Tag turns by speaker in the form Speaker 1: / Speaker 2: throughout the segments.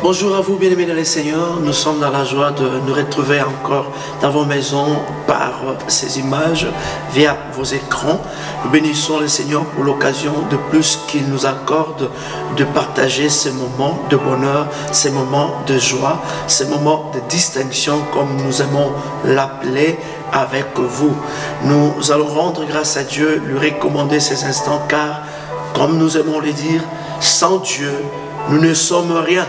Speaker 1: Bonjour à vous, bien-aimés dans le Seigneur. Nous sommes dans la joie de nous retrouver encore dans vos maisons par ces images, via vos écrans. Nous bénissons le Seigneur pour l'occasion de plus qu'il nous accorde de partager ces moments de bonheur, ces moments de joie, ces moments de distinction, comme nous aimons l'appeler, avec vous. Nous allons rendre grâce à Dieu, lui recommander ces instants, car, comme nous aimons le dire, sans Dieu, nous ne sommes rien.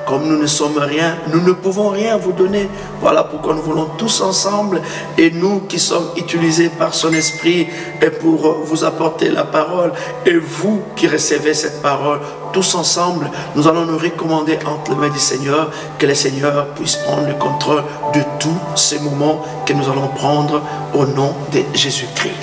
Speaker 1: Comme nous ne sommes rien, nous ne pouvons rien vous donner. Voilà pourquoi nous voulons tous ensemble, et nous qui sommes utilisés par son esprit et pour vous apporter la parole, et vous qui recevez cette parole, tous ensemble, nous allons nous recommander entre les mains du Seigneur, que le Seigneur puisse prendre le contrôle de tous ces moments que nous allons prendre au nom de Jésus-Christ.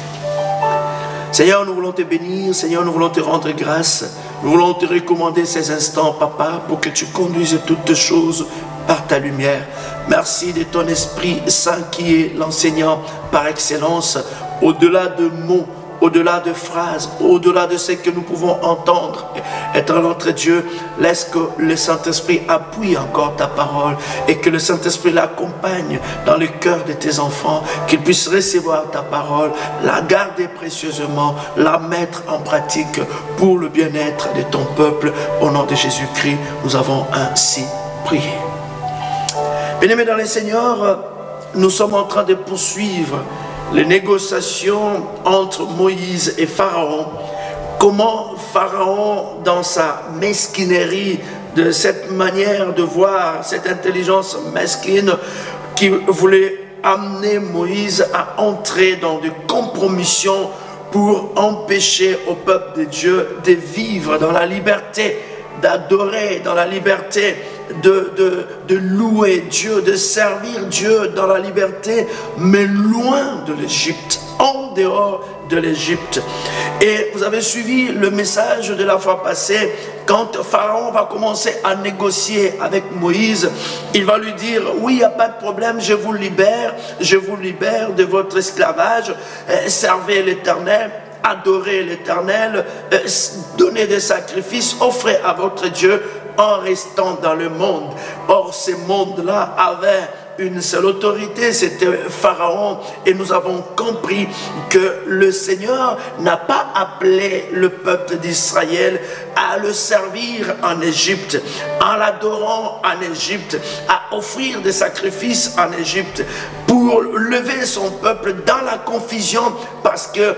Speaker 1: Seigneur, nous voulons te bénir, Seigneur, nous voulons te rendre grâce, nous voulons te recommander ces instants, Papa, pour que tu conduises toutes choses par ta lumière. Merci de ton Esprit Saint qui est l'enseignant par excellence, au-delà de mots, au-delà de phrases, au-delà de ce que nous pouvons entendre. Étant notre Dieu, laisse que le Saint-Esprit appuie encore ta parole et que le Saint-Esprit l'accompagne dans le cœur de tes enfants, qu'ils puissent recevoir ta parole, la garder précieusement, la mettre en pratique pour le bien-être de ton peuple. Au nom de Jésus-Christ, nous avons ainsi prié. Bien-aimés dans le Seigneur, nous sommes en train de poursuivre les négociations entre Moïse et Pharaon. Comment Pharaon, dans sa mesquinerie, de cette manière de voir, cette intelligence mesquine, qui voulait amener Moïse à entrer dans des compromissions pour empêcher au peuple de Dieu de vivre dans la liberté, d'adorer dans la liberté, de louer Dieu, de servir Dieu dans la liberté, mais loin de l'Égypte, en dehors de l'Égypte. Et vous avez suivi le message de la fois passée, quand Pharaon va commencer à négocier avec Moïse, il va lui dire, oui, il n'y a pas de problème, je vous libère de votre esclavage, servez l'Éternel, adorez l'Éternel, donnez des sacrifices, offrez à votre Dieu en restant dans le monde. Or, ce monde-là avait une seule autorité, c'était Pharaon, et nous avons compris que le Seigneur n'a pas appelé le peuple d'Israël à le servir en Égypte, en l'adorant en Égypte, à offrir des sacrifices en Égypte, pour lever son peuple dans la confusion, parce que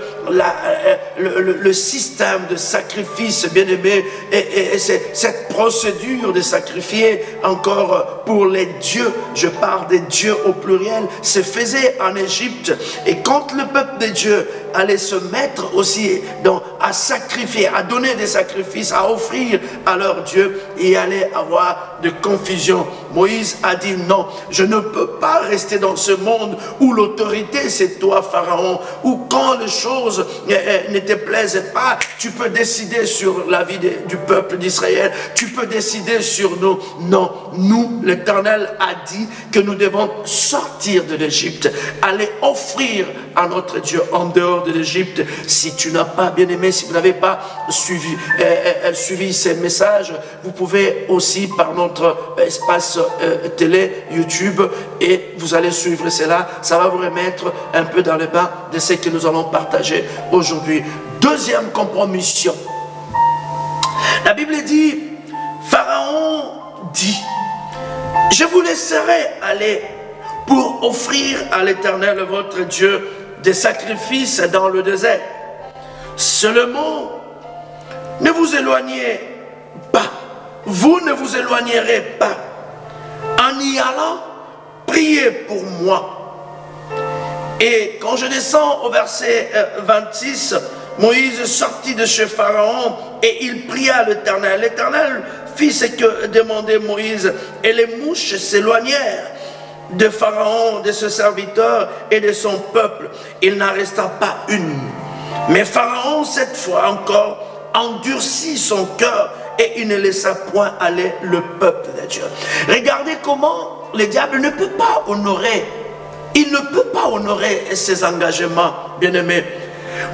Speaker 1: le système de sacrifice, bien aimé, et cette procédure de sacrifier encore pour les dieux, je parle des dieux au pluriel, se faisait en Égypte. Et quand le peuple de Dieu allait se mettre aussi à sacrifier, à donner des sacrifices, à offrir à leur Dieu, il allait avoir de confusion. Moïse a dit non, je ne peux pas rester dans ce monde où l'autorité c'est toi, Pharaon, où quand les choses ne te plaisent pas, tu peux décider sur la vie du peuple d'Israël, tu peux décider sur nous. Non, nous, l'Éternel a dit que nous devons sortir de l'Égypte, aller offrir à notre Dieu en dehors de l'Égypte. Si tu n'as pas, bien aimé, si vous n'avez pas suivi ces messages, vous pouvez aussi par notre espace télé, YouTube, et vous allez suivre cela. Ça va vous remettre un peu dans le bain de ce que nous allons partager aujourd'hui. Deuxième compromission. La Bible dit, Pharaon dit, je vous laisserai aller pour offrir à l'Éternel votre Dieu des sacrifices dans le désert. Seulement, ne vous éloignez pas. Vous ne vous éloignerez pas. En y allant, priez pour moi. Et quand je descends au verset 26, Moïse sortit de chez Pharaon et il pria l'Éternel. L'Éternel fit ce que demandait Moïse, et les mouches s'éloignèrent de Pharaon, de ce serviteur et de son peuple. Il n'en resta pas une. Mais Pharaon, cette fois encore, endurcit son cœur et il ne laissa point aller le peuple de Dieu. Regardez comment le diable ne peut pas honorer, il ne peut pas honorer ses engagements, bien-aimés.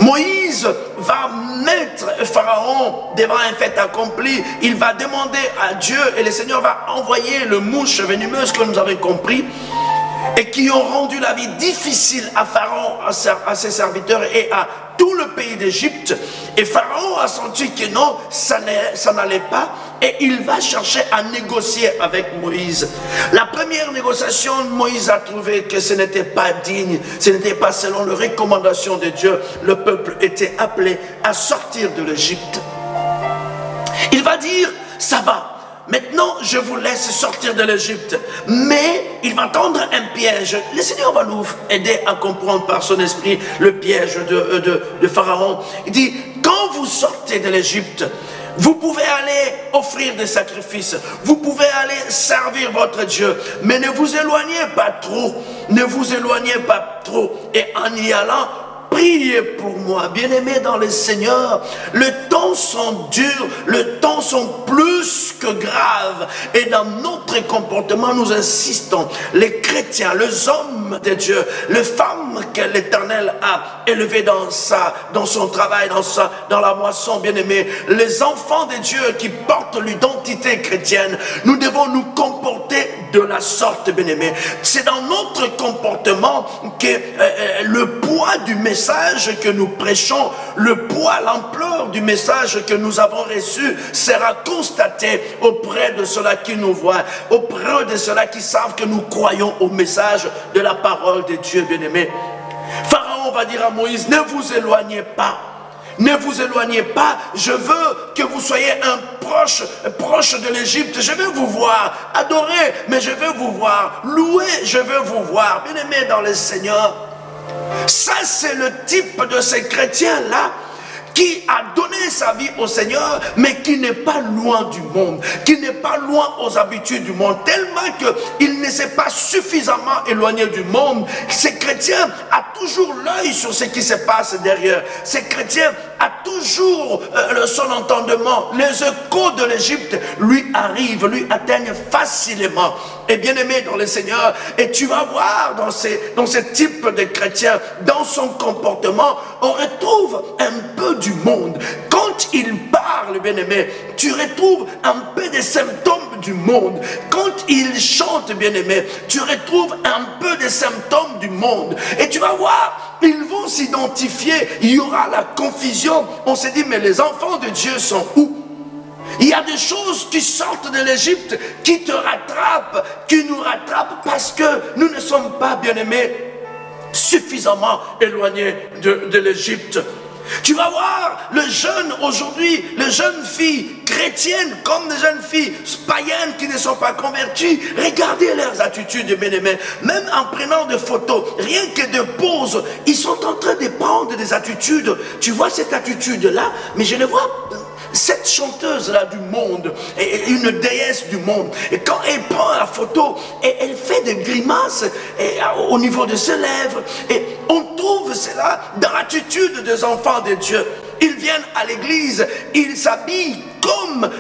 Speaker 1: Moïse va mettre Pharaon devant un fait accompli. Il va demander à Dieu et le Seigneur va envoyer le mouche venimeuse que nous avons compris et qui ont rendu la vie difficile à Pharaon, à ses serviteurs et à tout le pays d'Égypte. Et Pharaon a senti que non, ça n'allait pas et il va chercher à négocier avec Moïse. La première négociation, Moïse a trouvé que ce n'était pas digne, ce n'était pas selon les recommandations de Dieu. Le peuple était appelé à sortir de l'Égypte. Il va dire, ça va. Maintenant, je vous laisse sortir de l'Égypte. Mais il va tendre un piège. Le Seigneur va nous aider à comprendre par son esprit le piège de Pharaon. Il dit, quand vous sortez de l'Égypte, vous pouvez aller offrir des sacrifices. Vous pouvez aller servir votre Dieu. Mais ne vous éloignez pas trop. Ne vous éloignez pas trop. Et en y allant, priez pour moi, bien-aimés dans le Seigneur. Les temps sont durs, les temps sont plus que graves. Et dans notre comportement, nous insistons, les chrétiens, les hommes de Dieu, les femmes que l'Éternel a élevées dans son travail, dans la moisson, bien-aimés, les enfants de Dieu qui portent l'identité chrétienne, nous devons nous comporter de la sorte, bien-aimés. C'est dans notre comportement que le poids du message que nous prêchons, le poids, l'ampleur du message que nous avons reçu sera constaté auprès de ceux-là qui nous voient, auprès de ceux-là qui savent que nous croyons au message de la parole de Dieu, bien-aimé. Pharaon va dire à Moïse, ne vous éloignez pas. Ne vous éloignez pas, je veux que vous soyez un proche de l'Égypte. Je veux vous voir, adorer, mais je veux vous voir, louer, je veux vous voir. Bien-aimés dans le Seigneur, ça c'est le type de ces chrétiens-là qui a donné sa vie au Seigneur, mais qui n'est pas loin du monde, qui n'est pas loin aux habitudes du monde, tellement qu'il ne s'est pas suffisamment éloigné du monde. Ces chrétiens a toujours l'œil sur ce qui se passe derrière. Ces chrétiens a toujours son entendement. Les échos de l'Égypte lui arrivent, lui atteignent facilement. Et bien aimé dans le Seigneur, et tu vas voir dans ce type de chrétien, dans son comportement, on retrouve un peu du monde. Quand il parle, bien aimé, tu retrouves un peu des symptômes du monde. Quand il chante, bien aimé, tu retrouves un peu des symptômes du monde. Et tu vas voir, ils vont s'identifier, il y aura la confusion. On s'est dit, mais les enfants de Dieu sont où? Il y a des choses qui sortent de l'Égypte, qui te rattrapent, qui nous rattrapent parce que nous ne sommes pas, bien aimés, suffisamment éloignés de l'Égypte. Tu vas voir les jeunes aujourd'hui, les jeunes filles chrétiennes comme les jeunes filles païennes qui ne sont pas converties. Regardez leurs attitudes, bien-aimés. Même en prenant des photos, rien que de poses, ils sont en train de prendre des attitudes. Tu vois cette attitude-là, mais je le vois. Cette chanteuse-là du monde, une déesse du monde, et quand elle prend la photo, et elle fait des grimaces au niveau de ses lèvres, et on trouve cela dans l'attitude des enfants de Dieu. Ils viennent à l'église, ils s'habillent comme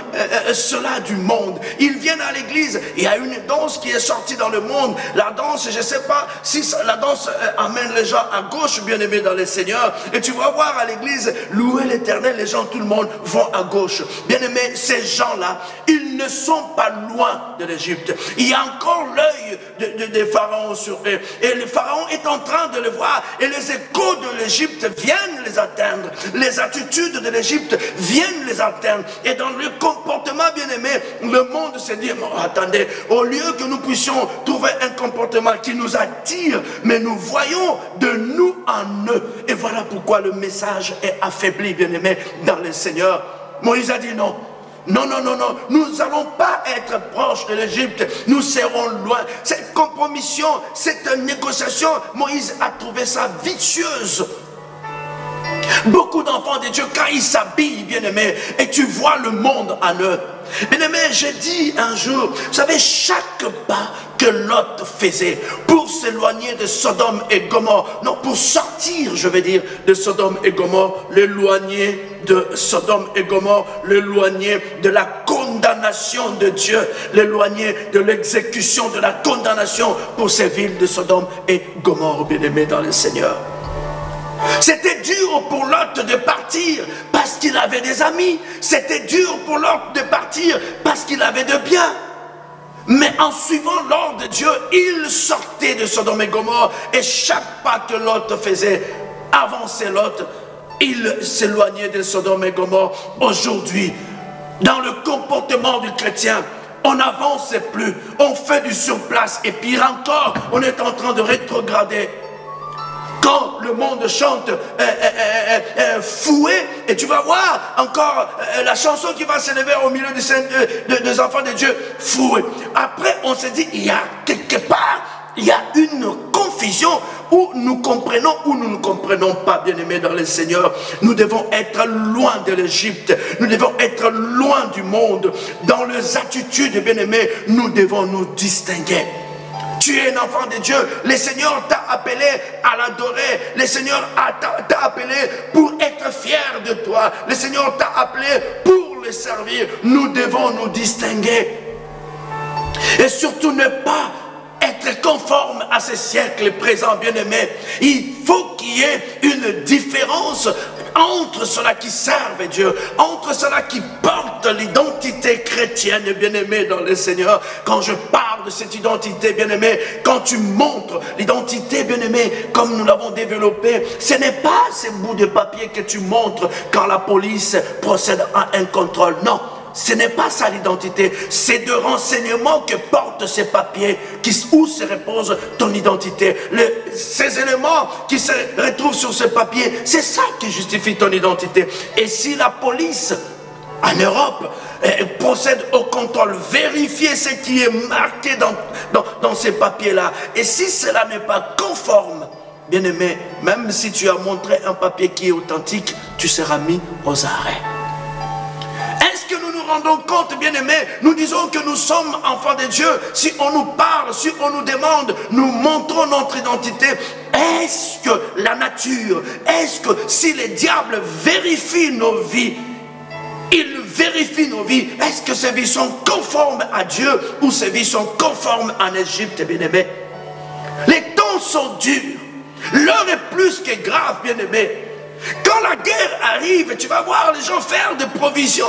Speaker 1: ceux-là du monde. Ils viennent à l'église, il y a une danse qui est sortie dans le monde. La danse, je ne sais pas si la danse amène les gens à gauche, bien aimés dans le Seigneur. Et tu vas voir à l'église, louer l'Éternel, les gens, tout le monde vont à gauche. Bien aimés, ces gens-là, ils ne sont pas loin de l'Égypte. Il y a encore l'œil de Pharaon sur eux. Et le Pharaon est en train de le voir. Et les échos de l'Égypte viennent les atteindre. Les attitudes de l'Égypte viennent les atteindre. Et dans le comportement, bien aimé, le monde se dit, oh, attendez, au lieu que nous puissions trouver un comportement qui nous attire, mais nous voyons de nous en eux. Et voilà pourquoi le message est affaibli, bien aimé, dans le Seigneur. Moïse a dit non. Non, non, non, non, nous n'allons pas être proches de l'Égypte, nous serons loin. Cette compromission, cette négociation, Moïse a trouvé ça vicieuse. Beaucoup d'enfants de Dieu, quand ils s'habillent, bien aimés, et tu vois le monde en eux. Bien aimé, j'ai dit un jour, vous savez, chaque pas que Lot faisait pour s'éloigner de Sodome et Gomorrhe, non, pour sortir, je veux dire, de Sodome et Gomorrhe, l'éloigner de Sodome et Gomorrhe, l'éloigner de la condamnation de Dieu, l'éloigner de l'exécution de la condamnation pour ces villes de Sodome et Gomorrhe, bien aimé dans le Seigneur. C'était dur pour Lot de partir parce qu'il avait des amis. C'était dur pour Lot de partir parce qu'il avait de biens. Mais en suivant l'ordre de Dieu, il sortait de Sodome et Gomorrhe. Et chaque pas que Lot faisait, avançait Lot, il s'éloignait de Sodome et Gomorrhe. Aujourd'hui, dans le comportement du chrétien, on n'avance plus, on fait du surplace. Et pire encore, on est en train de rétrograder. Quand le monde chante fouet, et tu vas voir encore la chanson qui va s'élever au milieu des enfants de Dieu, fouet. Après, on se dit, il y a quelque part, il y a une confusion où nous comprenons ou nous ne comprenons pas, bien-aimés dans le Seigneur. Nous devons être loin de l'Égypte, nous devons être loin du monde. Dans les attitudes, bien-aimés, nous devons nous distinguer. Tu es un enfant de Dieu, le Seigneur t'a appelé à l'adorer, le Seigneur t'a appelé pour être fier de toi, le Seigneur t'a appelé pour le servir. Nous devons nous distinguer et surtout ne pas être conforme à ce siècle présent, bien-aimé. Il faut qu'il y ait une différence entre ceux-là qui servent Dieu, entre ceux-là qui portent l'identité chrétienne, bien-aimé dans le Seigneur. Quand je parle de cette identité, bien-aimé, quand tu montres l'identité, bien-aimé, comme nous l'avons développé, ce n'est pas ces bouts de papier que tu montres quand la police procède à un contrôle. Non. Ce n'est pas ça l'identité, c'est de renseignements que portent ces papiers où se repose ton identité. Ces éléments qui se retrouvent sur ce papier, c'est ça qui justifie ton identité. Et si la police en Europe procède au contrôle, vérifier ce qui est marqué dans ces papiers-là, et si cela n'est pas conforme, bien-aimé, même si tu as montré un papier qui est authentique, tu seras mis aux arrêts. Est-ce que nous nous rendons compte, bien-aimés, nous disons que nous sommes enfants de Dieu, si on nous parle, si on nous demande, nous montrons notre identité. Est-ce que la nature, est-ce que si les diables vérifient nos vies, ils vérifient nos vies, est-ce que ces vies sont conformes à Dieu ou ces vies sont conformes en Égypte, bien-aimés? Les temps sont durs, l'heure est plus que grave, bien-aimés. Quand la guerre arrive, tu vas voir les gens faire des provisions.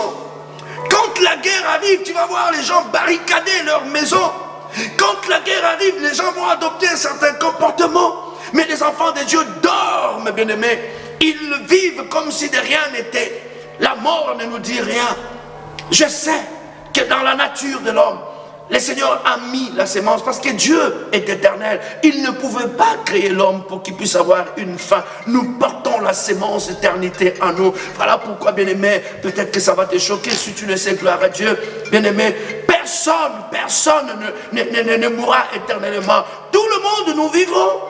Speaker 1: Quand la guerre arrive, tu vas voir les gens barricader leur maison. Quand la guerre arrive, les gens vont adopter un certain comportement. Mais les enfants de Dieu dorment, bien-aimés. Ils vivent comme si de rien n'était. La mort ne nous dit rien. Je sais que dans la nature de l'homme, le Seigneur a mis la sémence parce que Dieu est éternel. Il ne pouvait pas créer l'homme pour qu'il puisse avoir une fin. Nous portons la sémence d'éternité en nous. Voilà pourquoi, bien-aimé, peut-être que ça va te choquer si tu le sais, gloire à Dieu. Bien-aimé, personne ne mourra éternellement. Tout le monde nous vivrons.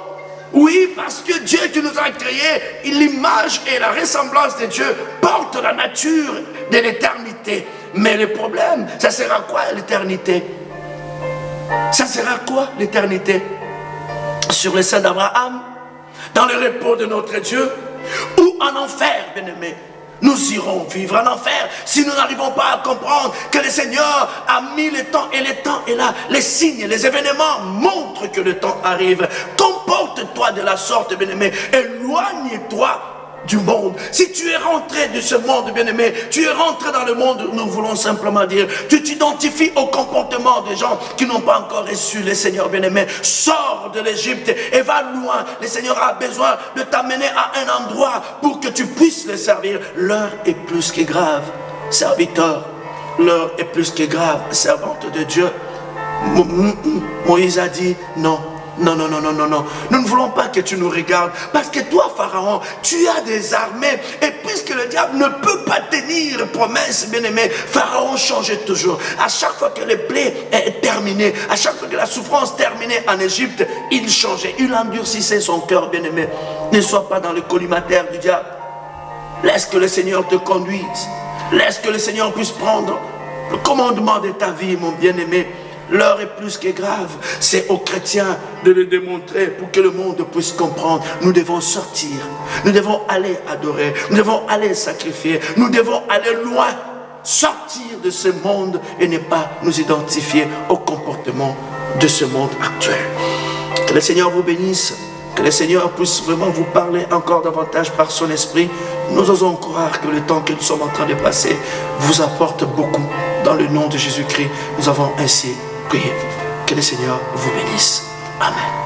Speaker 1: Oui, parce que Dieu qui nous a créés, l'image et la ressemblance de Dieu portent la nature de l'éternité. Mais le problème, ça sera quoi l'éternité? Ça sera quoi l'éternité? Sur le sein d'Abraham, dans le repos de notre Dieu, ou en enfer, bien-aimé? Nous irons vivre en enfer si nous n'arrivons pas à comprendre que le Seigneur a mis le temps et le temps est là. Les signes, les événements montrent que le temps arrive. Comporte-toi de la sorte, bien-aimé. Éloigne-toi du monde. Si tu es rentré de ce monde, bien-aimé, tu es rentré dans le monde, nous voulons simplement dire, tu t'identifies au comportement des gens qui n'ont pas encore reçu le Seigneur, bien-aimé. Sors de l'Égypte et va loin. Le Seigneur a besoin de t'amener à un endroit pour que tu puisses le servir. L'heure est plus que grave, serviteur. L'heure est plus que grave, servante de Dieu. Moïse a dit non. Non, non, non, non, non, non. Nous ne voulons pas que tu nous regardes. Parce que toi, Pharaon, tu as des armées. Et puisque le diable ne peut pas tenir promesse, bien-aimé, Pharaon changeait toujours. À chaque fois que le blé est terminé, à chaque fois que la souffrance terminait en Égypte, il changeait. Il endurcissait son cœur, bien-aimé. Ne sois pas dans le collimateur du diable. Laisse que le Seigneur te conduise. Laisse que le Seigneur puisse prendre le commandement de ta vie, mon bien-aimé. L'heure est plus que grave. C'est aux chrétiens de le démontrer pour que le monde puisse comprendre. Nous devons sortir. Nous devons aller adorer. Nous devons aller sacrifier. Nous devons aller loin. Sortir de ce monde et ne pas nous identifier au comportement de ce monde actuel. Que le Seigneur vous bénisse. Que le Seigneur puisse vraiment vous parler encore davantage par son esprit. Nous osons croire que le temps que nous sommes en train de passer vous apporte beaucoup. Dans le nom de Jésus-Christ, nous avons ainsi prié. Que le Seigneur vous bénisse. Amen.